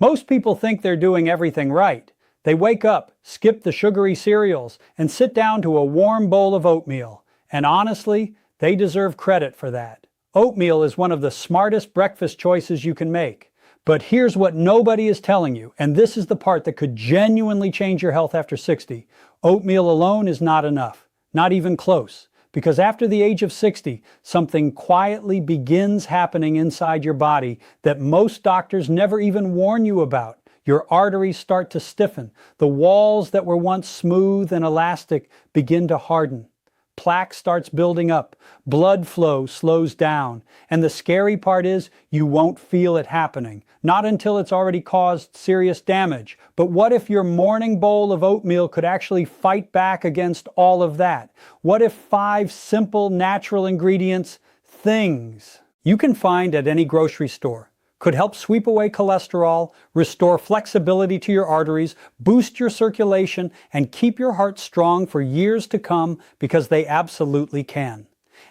Most people think they're doing everything right. They wake up, skip the sugary cereals, and sit down to a warm bowl of oatmeal. And honestly, they deserve credit for that. Oatmeal is one of the smartest breakfast choices you can make. But here's what nobody is telling you, and this is the part that could genuinely change your health after 60. Oatmeal alone is not enough, not even close. Because after the age of 60, something quietly begins happening inside your body that most doctors never even warn you about. Your arteries start to stiffen. The walls that were once smooth and elastic begin to harden. Plaque starts building up. Blood flow slows down. And the scary part is you won't feel it happening. Not until it's already caused serious damage. But what if your morning bowl of oatmeal could actually fight back against all of that? What if 5 simple natural ingredients, things you can find at any grocery store, could help sweep away cholesterol, restore flexibility to your arteries, boost your circulation, and keep your heart strong for years to come, because they absolutely can.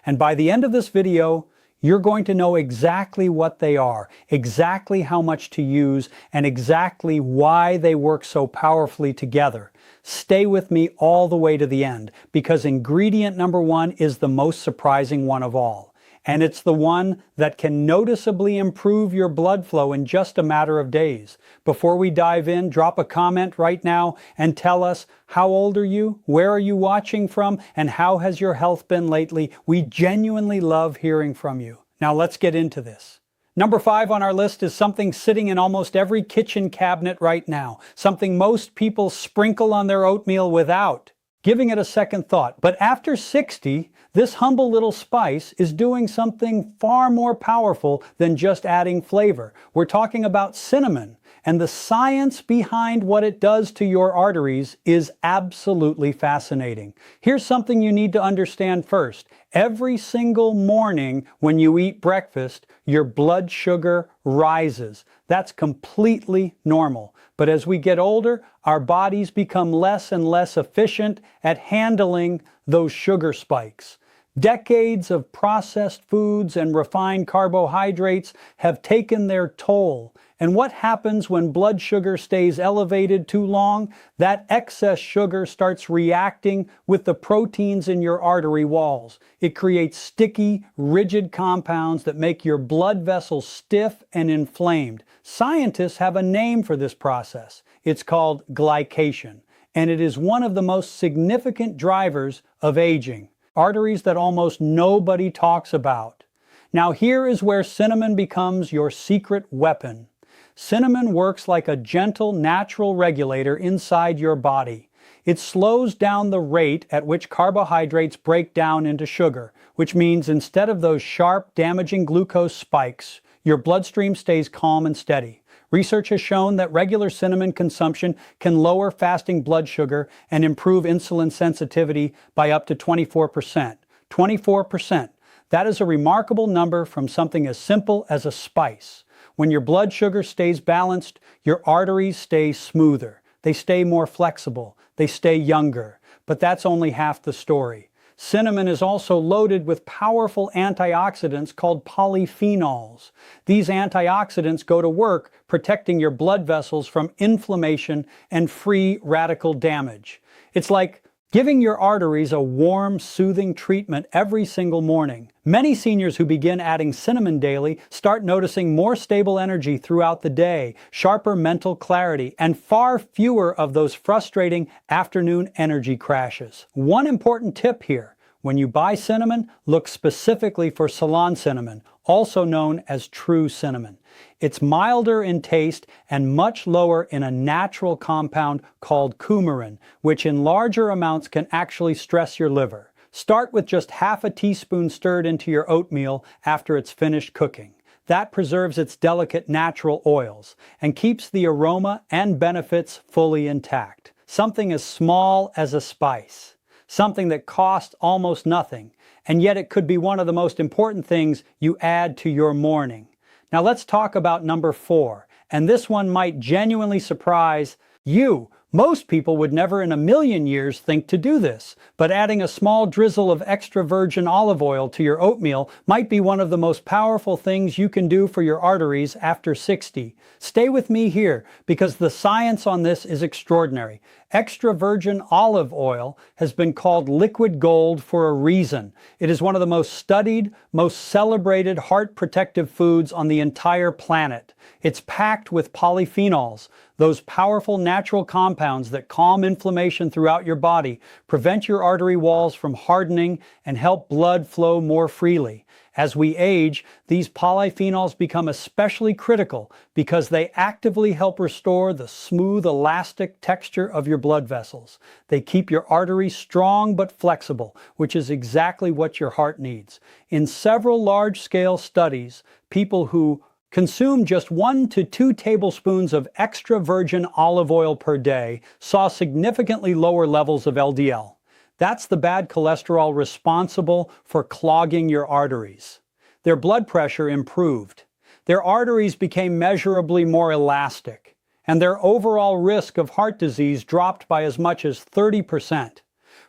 And by the end of this video, you're going to know exactly what they are, exactly how much to use, and exactly why they work so powerfully together. Stay with me all the way to the end, because ingredient number 1 is the most surprising one of all. And it's the one that can noticeably improve your blood flow in just a matter of days. Before we dive in, drop a comment right now and tell us, how old are you, where are you watching from, and how has your health been lately? We genuinely love hearing from you. Now let's get into this. Number 5 on our list is something sitting in almost every kitchen cabinet right now. Something most people sprinkle on their oatmeal without giving it a second thought. But after 60, this humble little spice is doing something far more powerful than just adding flavor. We're talking about cinnamon, and the science behind what it does to your arteries is absolutely fascinating. Here's something you need to understand first. Every single morning when you eat breakfast, your blood sugar rises. That's completely normal. But as we get older, our bodies become less and less efficient at handling those sugar spikes. Decades of processed foods and refined carbohydrates have taken their toll. And what happens when blood sugar stays elevated too long? That excess sugar starts reacting with the proteins in your artery walls. It creates sticky, rigid compounds that make your blood vessels stiff and inflamed. Scientists have a name for this process. It's called glycation, and it is one of the most significant drivers of aging. Arteries that almost nobody talks about. Now here is where cinnamon becomes your secret weapon. Cinnamon works like a gentle, natural regulator inside your body. It slows down the rate at which carbohydrates break down into sugar, which means instead of those sharp, damaging glucose spikes, your bloodstream stays calm and steady. Research has shown that regular cinnamon consumption can lower fasting blood sugar and improve insulin sensitivity by up to 24%. 24%. That is a remarkable number from something as simple as a spice. When your blood sugar stays balanced, your arteries stay smoother. They stay more flexible. They stay younger. But that's only half the story. Cinnamon is also loaded with powerful antioxidants called polyphenols. These antioxidants go to work protecting your blood vessels from inflammation and free radical damage. It's like giving your arteries a warm, soothing treatment every single morning. Many seniors who begin adding cinnamon daily start noticing more stable energy throughout the day, sharper mental clarity, and far fewer of those frustrating afternoon energy crashes. One important tip here: when you buy cinnamon, look specifically for Ceylon cinnamon, also known as true cinnamon. It's milder in taste and much lower in a natural compound called coumarin, which in larger amounts can actually stress your liver. Start with just half a teaspoon stirred into your oatmeal after it's finished cooking. That preserves its delicate natural oils and keeps the aroma and benefits fully intact. Something as small as a spice. Something that costs almost nothing, and yet it could be one of the most important things you add to your morning. Now let's talk about number 4, and this one might genuinely surprise you. Most people would never in a million years think to do this, but adding a small drizzle of extra virgin olive oil to your oatmeal might be one of the most powerful things you can do for your arteries after 60. Stay with me here, because the science on this is extraordinary. Extra virgin olive oil has been called liquid gold for a reason. It is one of the most studied, most celebrated heart protective foods on the entire planet. It's packed with polyphenols, those powerful natural compounds that calm inflammation throughout your body, prevent your artery walls from hardening, and help blood flow more freely. As we age, these polyphenols become especially critical because they actively help restore the smooth, elastic texture of your blood vessels. They keep your arteries strong but flexible, which is exactly what your heart needs. In several large-scale studies, people who consume just 1 to 2 tablespoons of extra virgin olive oil per day saw significantly lower levels of LDL. That's the bad cholesterol responsible for clogging your arteries. Their blood pressure improved. Their arteries became measurably more elastic, and their overall risk of heart disease dropped by as much as 30%.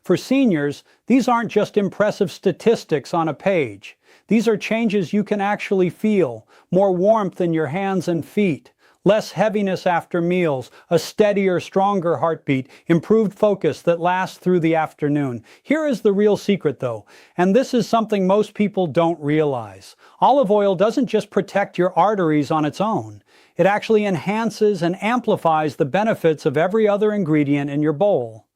For seniors, these aren't just impressive statistics on a page. These are changes you can actually feel: more warmth in your hands and feet, less heaviness after meals, a steadier, stronger heartbeat, improved focus that lasts through the afternoon. Here is the real secret though, and this is something most people don't realize. Olive oil doesn't just protect your arteries on its own. It actually enhances and amplifies the benefits of every other ingredient in your bowl.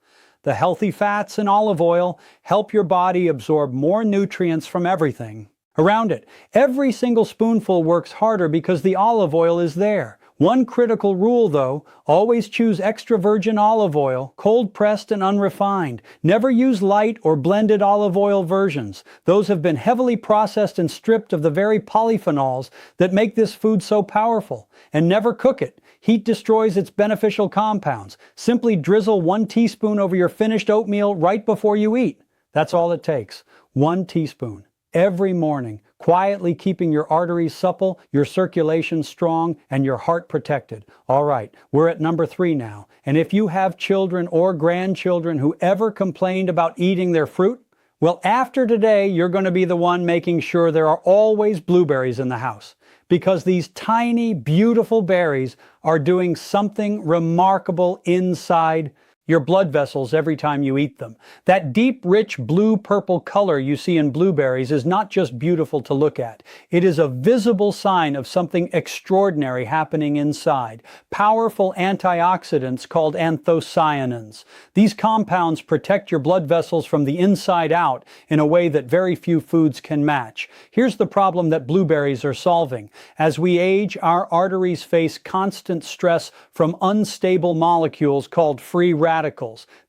The healthy fats in olive oil help your body absorb more nutrients from everything around it. Every single spoonful works harder because the olive oil is there. One critical rule though, always choose extra virgin olive oil, cold pressed and unrefined. Never use light or blended olive oil versions. Those have been heavily processed and stripped of the very polyphenols that make this food so powerful. And never cook it. Heat destroys its beneficial compounds. Simply drizzle 1 teaspoon over your finished oatmeal right before you eat. That's all it takes. 1 teaspoon. Every morning, quietly keeping your arteries supple, your circulation strong, and your heart protected. All right, we're at number 3 now. And if you have children or grandchildren who ever complained about eating their fruit, well, after today, you're going to be the one making sure there are always blueberries in the house. Because these tiny, beautiful berries are doing something remarkable inside your blood vessels every time you eat them. That deep, rich blue-purple color you see in blueberries is not just beautiful to look at. It is a visible sign of something extraordinary happening inside. Powerful antioxidants called anthocyanins. These compounds protect your blood vessels from the inside out in a way that very few foods can match. Here's the problem that blueberries are solving. As we age, our arteries face constant stress from unstable molecules called free radicals.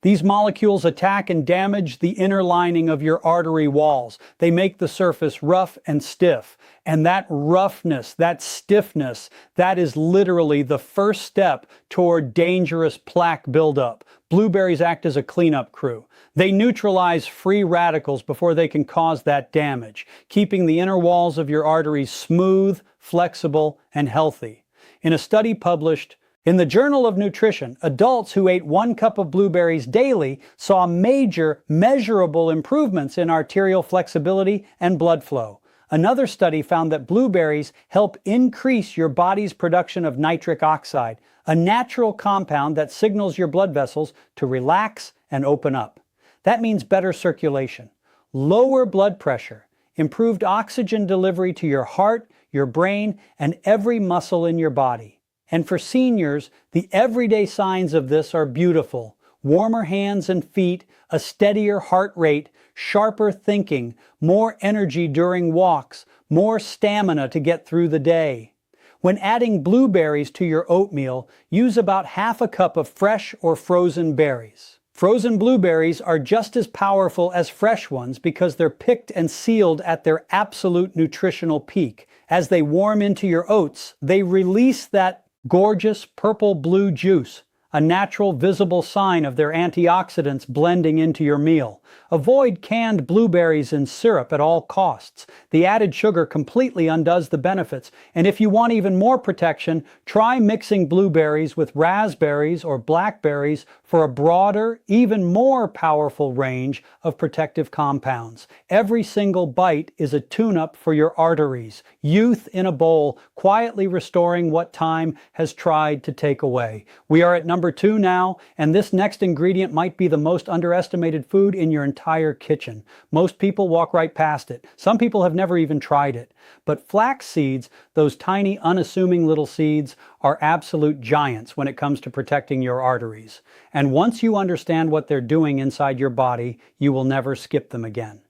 These molecules attack and damage the inner lining of your artery walls. They make the surface rough and stiff. And that roughness, that stiffness, that is literally the first step toward dangerous plaque buildup. Blueberries act as a cleanup crew. They neutralize free radicals before they can cause that damage, keeping the inner walls of your arteries smooth, flexible, and healthy. In a study published in the Journal of Nutrition, adults who ate 1 cup of blueberries daily saw major, measurable improvements in arterial flexibility and blood flow. Another study found that blueberries help increase your body's production of nitric oxide, a natural compound that signals your blood vessels to relax and open up. That means better circulation, lower blood pressure, improved oxygen delivery to your heart, your brain, and every muscle in your body. And for seniors, the everyday signs of this are beautiful. Warmer hands and feet, a steadier heart rate, sharper thinking, more energy during walks, more stamina to get through the day. When adding blueberries to your oatmeal, use about half a cup of fresh or frozen berries. Frozen blueberries are just as powerful as fresh ones because they're picked and sealed at their absolute nutritional peak. As they warm into your oats, they release that gorgeous purple-blue juice, a natural visible sign of their antioxidants blending into your meal. Avoid canned blueberries in syrup at all costs. The added sugar completely undoes the benefits, and if you want even more protection, try mixing blueberries with raspberries or blackberries for a broader, even more powerful range of protective compounds. Every single bite is a tune-up for your arteries, youth in a bowl, quietly restoring what time has tried to take away. We are at number 2 now, and this next ingredient might be the most underestimated food in your entire kitchen. Most people walk right past it. Some people have never even tried it. But flax seeds, those tiny, unassuming little seeds, are absolute giants when it comes to protecting your arteries. And once you understand what they're doing inside your body, you will never skip them again.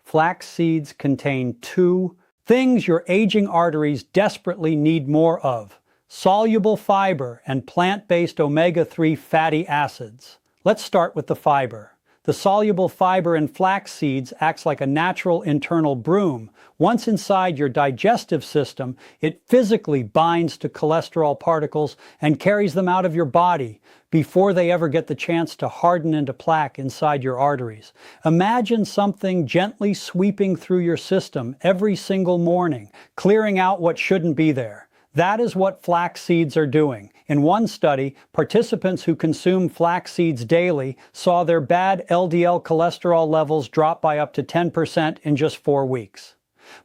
Flax seeds contain 2 things your aging arteries desperately need more of: soluble fiber and plant-based omega-3 fatty acids. Let's start with the fiber. The soluble fiber in flax seeds acts like a natural internal broom. Once inside your digestive system, it physically binds to cholesterol particles and carries them out of your body before they ever get the chance to harden into plaque inside your arteries. Imagine something gently sweeping through your system every single morning, clearing out what shouldn't be there. That is what flax seeds are doing. In one study, participants who consumed flax seeds daily saw their bad LDL cholesterol levels drop by up to 10% in just 4 weeks.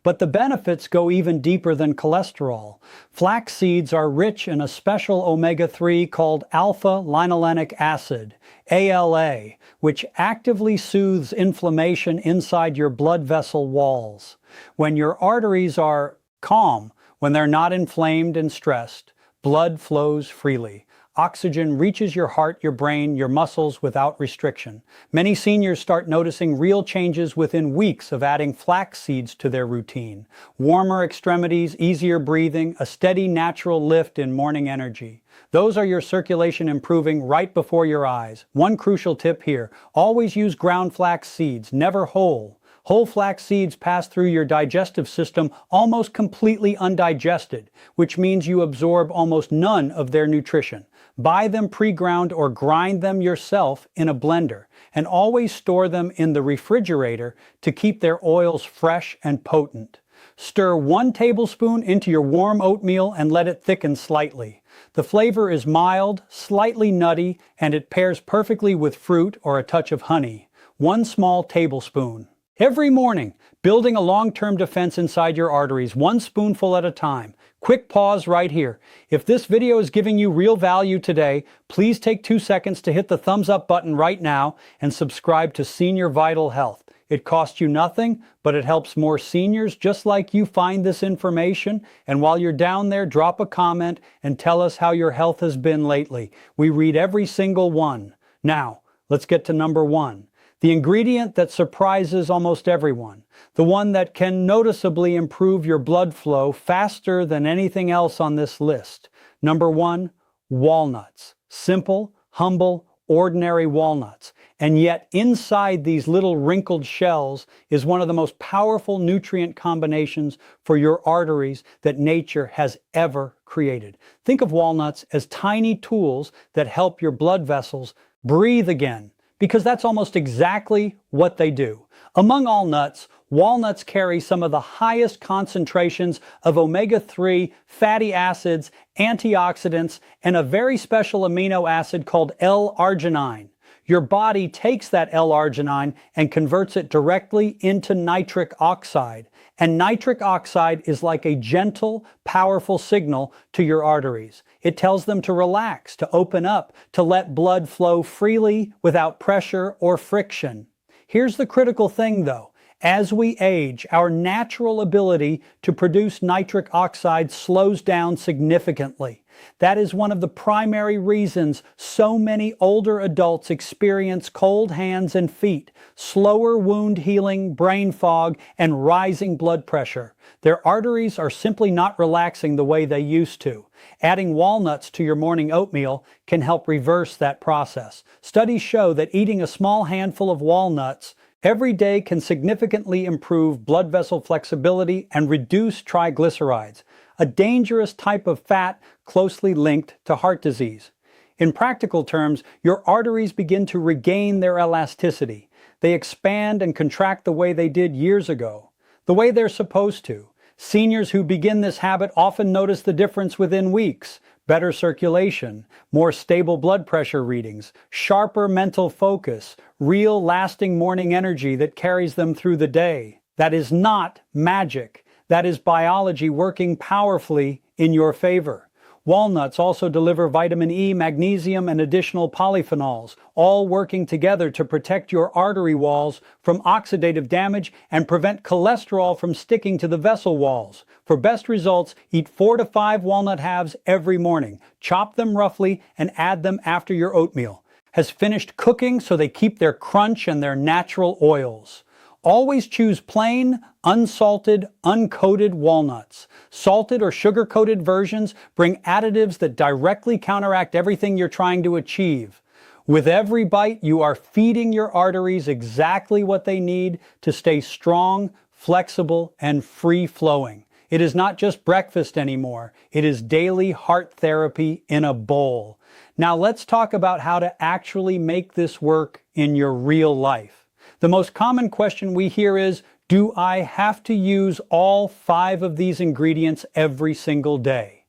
But the benefits go even deeper than cholesterol. Flax seeds are rich in a special omega-3 called alpha-linolenic acid, ALA, which actively soothes inflammation inside your blood vessel walls. When your arteries are calm, when they're not inflamed and stressed, blood flows freely. Oxygen reaches your heart, your brain, your muscles without restriction. Many seniors start noticing real changes within weeks of adding flax seeds to their routine. Warmer extremities, easier breathing, a steady natural lift in morning energy. Those are your circulation improving right before your eyes. One crucial tip here: always use ground flax seeds, never whole. Whole flax seeds pass through your digestive system almost completely undigested, which means you absorb almost none of their nutrition. Buy them pre-ground or grind them yourself in a blender, and always store them in the refrigerator to keep their oils fresh and potent. Stir 1 tablespoon into your warm oatmeal and let it thicken slightly. The flavor is mild, slightly nutty, and it pairs perfectly with fruit or a touch of honey. 1 small tablespoon. Every morning, building a long-term defense inside your arteries, 1 spoonful at a time. Quick pause right here. If this video is giving you real value today, please take 2 seconds to hit the thumbs up button right now and subscribe to Senior Vital Health. It costs you nothing, but it helps more seniors just like you find this information. And while you're down there, drop a comment and tell us how your health has been lately. We read every single one. Now, let's get to number 1. The ingredient that surprises almost everyone, the one that can noticeably improve your blood flow faster than anything else on this list. Number 1, walnuts. Simple, humble, ordinary walnuts. And yet inside these little wrinkled shells is one of the most powerful nutrient combinations for your arteries that nature has ever created. Think of walnuts as tiny tools that help your blood vessels breathe again, because that's almost exactly what they do. Among all nuts, walnuts carry some of the highest concentrations of omega-3 fatty acids, antioxidants, and a very special amino acid called L-arginine. Your body takes that L-arginine and converts it directly into nitric oxide. And nitric oxide is like a gentle, powerful signal to your arteries. It tells them to relax, to open up, to let blood flow freely without pressure or friction. Here's the critical thing though. As we age, our natural ability to produce nitric oxide slows down significantly. That is one of the primary reasons so many older adults experience cold hands and feet, slower wound healing, brain fog, and rising blood pressure. Their arteries are simply not relaxing the way they used to. Adding walnuts to your morning oatmeal can help reverse that process. Studies show that eating a small handful of walnuts every day can significantly improve blood vessel flexibility and reduce triglycerides, a dangerous type of fat closely linked to heart disease. In practical terms, your arteries begin to regain their elasticity. They expand and contract the way they did years ago, the way they're supposed to. Seniors who begin this habit often notice the difference within weeks: better circulation, more stable blood pressure readings, sharper mental focus, real lasting morning energy that carries them through the day. That is not magic. That is biology working powerfully in your favor. Walnuts also deliver vitamin E, magnesium, and additional polyphenols, all working together to protect your artery walls from oxidative damage and prevent cholesterol from sticking to the vessel walls. For best results, eat 4 to 5 walnut halves every morning. Chop them roughly and add them after your oatmeal. Has finished cooking so they keep their crunch and their natural oils. Always choose plain, unsalted, uncoated walnuts. Salted or sugar-coated versions bring additives that directly counteract everything you're trying to achieve. With every bite, you are feeding your arteries exactly what they need to stay strong, flexible, and free-flowing. It is not just breakfast anymore. It is daily heart therapy in a bowl. Now let's talk about how to actually make this work in your real life. The most common question we hear is, do I have to use all 5 of these ingredients every single day?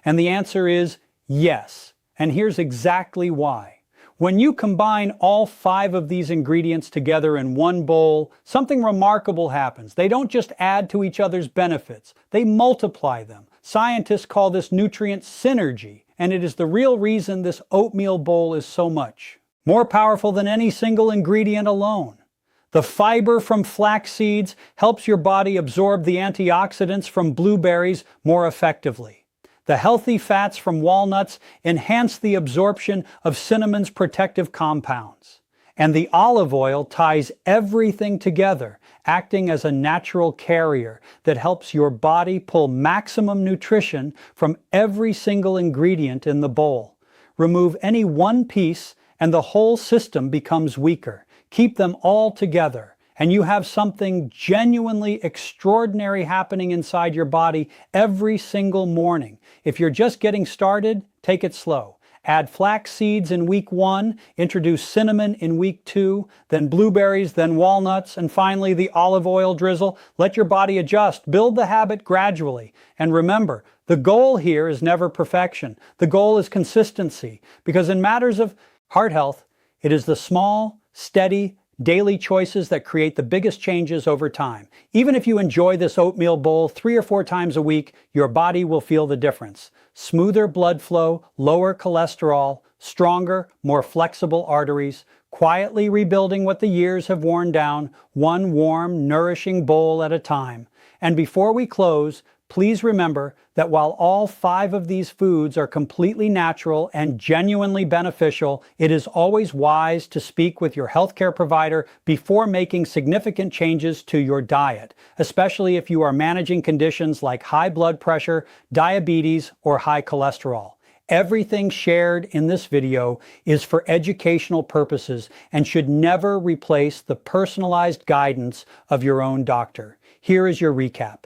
And the answer is yes. And here's exactly why. When you combine all 5 of these ingredients together in one bowl, something remarkable happens. They don't just add to each other's benefits, they multiply them. Scientists call this nutrient synergy, and it is the real reason this oatmeal bowl is so much more powerful than any single ingredient alone. The fiber from flax seeds helps your body absorb the antioxidants from blueberries more effectively. The healthy fats from walnuts enhance the absorption of cinnamon's protective compounds. And the olive oil ties everything together, acting as a natural carrier that helps your body pull maximum nutrition from every single ingredient in the bowl. Remove any one piece and the whole system becomes weaker. Keep them all together, and you have something genuinely extraordinary happening inside your body every single morning. If you're just getting started, take it slow. Add flax seeds in week 1, introduce cinnamon in week 2, then blueberries, then walnuts, and finally the olive oil drizzle. Let your body adjust. Build the habit gradually. And remember, the goal here is never perfection. The goal is consistency, because in matters of heart health, it is the small, steady, daily choices that create the biggest changes over time. Even if you enjoy this oatmeal bowl 3 or 4 times a week, your body will feel the difference. Smoother blood flow, lower cholesterol, stronger, more flexible arteries, quietly rebuilding what the years have worn down, one warm, nourishing bowl at a time. And before we close, please remember that while all 5 of these foods are completely natural and genuinely beneficial, it is always wise to speak with your healthcare provider before making significant changes to your diet, especially if you are managing conditions like high blood pressure, diabetes, or high cholesterol. Everything shared in this video is for educational purposes and should never replace the personalized guidance of your own doctor. Here is your recap.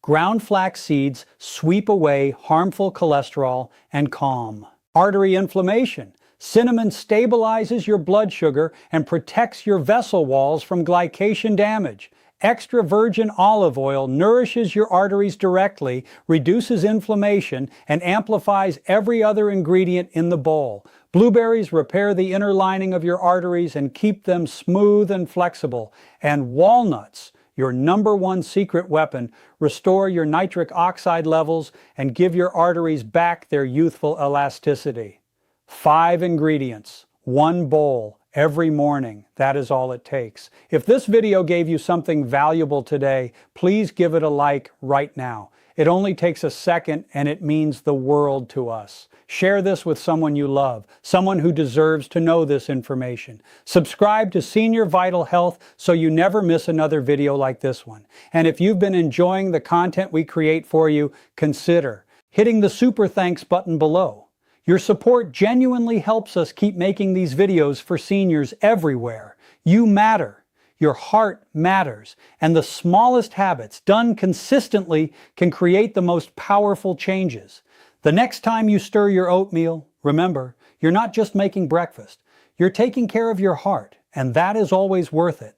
Ground flax seeds sweep away harmful cholesterol and calm. Artery inflammation. Cinnamon stabilizes your blood sugar and protects your vessel walls from glycation damage. Extra virgin olive oil nourishes your arteries directly, reduces inflammation, and amplifies every other ingredient in the bowl. Blueberries repair the inner lining of your arteries and keep them smooth and flexible. And walnuts, your #1 secret weapon, restore your nitric oxide levels and give your arteries back their youthful elasticity. 5 ingredients, 1 bowl, every morning. That is all it takes. If this video gave you something valuable today, please give it a like right now. It only takes a second and it means the world to us. Share this with someone you love, someone who deserves to know this information. Subscribe to Senior Vital Health so you never miss another video like this one. And if you've been enjoying the content we create for you, consider hitting the super thanks button below. Your support genuinely helps us keep making these videos for seniors everywhere. You matter. Your heart matters. And the smallest habits done consistently can create the most powerful changes. The next time you stir your oatmeal, remember, You're not just making breakfast. You're taking care of your heart, and that is always worth it.